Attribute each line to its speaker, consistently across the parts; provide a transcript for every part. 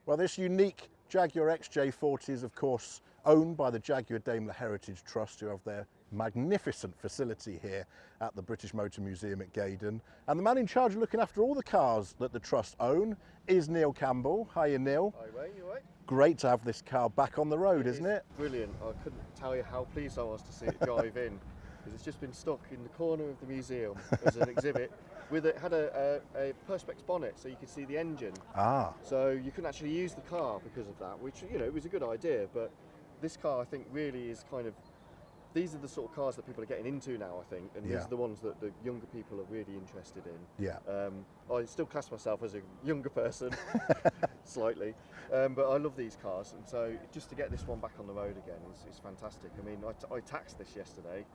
Speaker 1: Well, this unique Jaguar XJ40 is, of course, owned by the Jaguar Daimler Heritage Trust, who have their magnificent facility here at the British Motor Museum at Gaydon. And the man in charge of looking after all the cars that the Trust own is Neil Campbell. Hiya, Neil.
Speaker 2: Hi, Wayne, you all right?
Speaker 1: Great to have this car back on the road, isn't it?
Speaker 2: Brilliant. I couldn't tell you how pleased I was to see it drive in, because it's just been stuck in the corner of the museum as an exhibit. Had a perspex bonnet, so you could see the engine.
Speaker 1: Ah.
Speaker 2: So you couldn't actually use the car because of that, which, you know, it was a good idea. But this car, I think, really is kind of, these are the sort of cars that people are getting into now, I think, and these are the ones that the younger people are really interested in.
Speaker 1: Yeah.
Speaker 2: I still class myself as a younger person, slightly, but I love these cars, and so just to get this one back on the road again is fantastic. I mean, I taxed this yesterday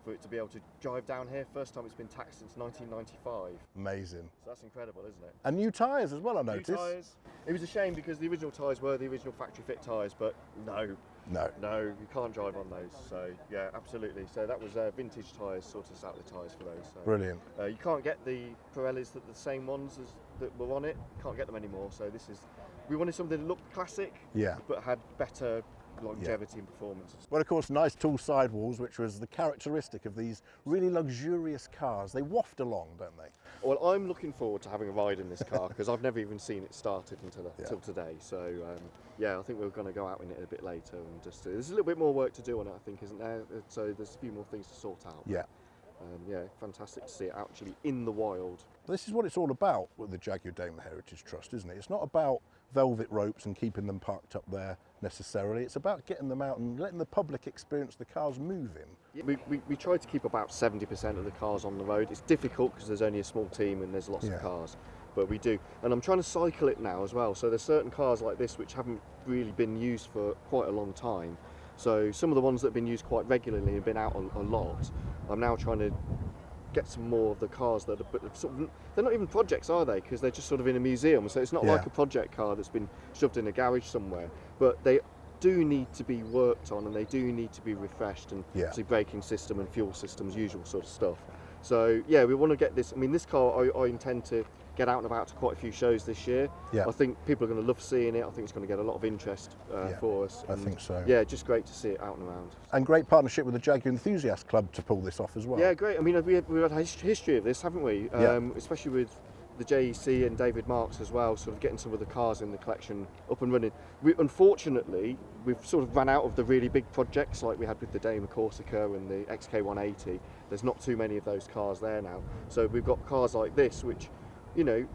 Speaker 2: for it to be able to drive down here. First time it's been taxed since 1995.
Speaker 1: Amazing.
Speaker 2: So that's incredible, isn't it?
Speaker 1: And new tyres as well, I noticed.
Speaker 2: New tyres. It was a shame because the original tyres were the original factory fit tyres, but no, you can't drive on those. So yeah, absolutely. So that was vintage tyres, sorted us out the tyres for those. So,
Speaker 1: brilliant.
Speaker 2: You can't get the Pirellis that the same ones as that were on it. Can't get them anymore. So we wanted something that looked classic, but had better longevity and performance.
Speaker 1: Well, of course, nice tall sidewalls, which was the characteristic of these really luxurious cars. They waft along, don't they?
Speaker 2: Well, I'm looking forward to having a ride in this car because I've never even seen it started until today. So yeah, I think we're going to go out in it a bit later and just there's a little bit more work to do on it, I think, isn't there? So there's a few more things to sort out.
Speaker 1: Yeah.
Speaker 2: Yeah, fantastic to see it actually in the wild.
Speaker 1: This is what it's all about with the Jaguar Daimler Heritage Trust, isn't it? It's not about velvet ropes and keeping them parked up there necessarily. It's about getting them out and letting the public experience the cars moving.
Speaker 2: Yeah, we try to keep about 70% of the cars on the road. It's difficult because there's only a small team and there's lots of cars, but we do. And I'm trying to cycle it now as well. So there's certain cars like this which haven't really been used for quite a long time. So some of the ones that have been used quite regularly and been out a lot, I'm now trying to get some more of the cars that are sort of, they're not even projects, are they? Because they're just sort of in a museum, so it's not like a project car that's been shoved in a garage somewhere. But they do need to be worked on and they do need to be refreshed, and obviously braking system and fuel systems, usual sort of stuff. So yeah, we want to get this. I mean, this car I intend to get out and about to quite a few shows this year. I think people are going to love seeing it. I think it's going to get a lot of interest for us.
Speaker 1: I think so.
Speaker 2: Yeah, just great to see it out and around.
Speaker 1: And great partnership with the Jaguar Enthusiast Club to pull this off as well.
Speaker 2: Yeah, great. I mean, we've had a history of this, haven't we? Especially with the JEC and David Marks as well, sort of getting some of the cars in the collection up and running. Unfortunately, we've sort of run out of the really big projects like we had with the Daimler Corsica and the XK180. There's not too many of those cars there now. So we've got cars like this, which, you know,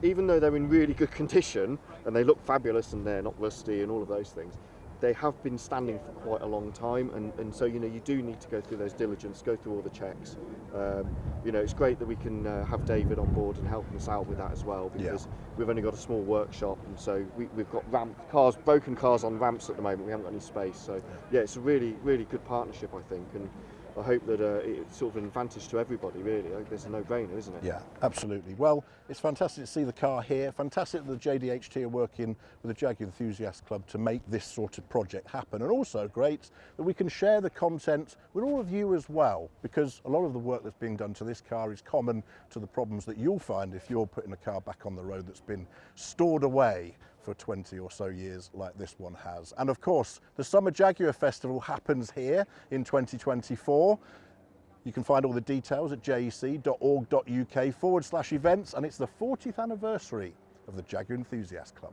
Speaker 2: even though they're in really good condition and they look fabulous and they're not rusty and all of those things, they have been standing for quite a long time, and so, you know, you do need to go through those diligence, go through all the checks. You know, it's great that we can have David on board and helping us out with that as well, because we've only got a small workshop, and so we've got broken cars on ramps at the moment. We haven't got any space, so yeah, it's a really, really good partnership, I think, and I hope that it's sort of an advantage to everybody, really. There's a no-brainer, isn't it?
Speaker 1: Yeah, absolutely. Well, it's fantastic to see the car here. Fantastic that the JDHT are working with the Jaguar Enthusiast Club to make this sort of project happen. And also great that we can share the content with all of you as well, because a lot of the work that's being done to this car is common to the problems that you'll find if you're putting a car back on the road that's been stored away for 20 or so years like this one has. And of course, the Summer Jaguar Festival happens here in 2024. You can find all the details at jec.org.uk/events, and it's the 40th anniversary of the Jaguar Enthusiast Club.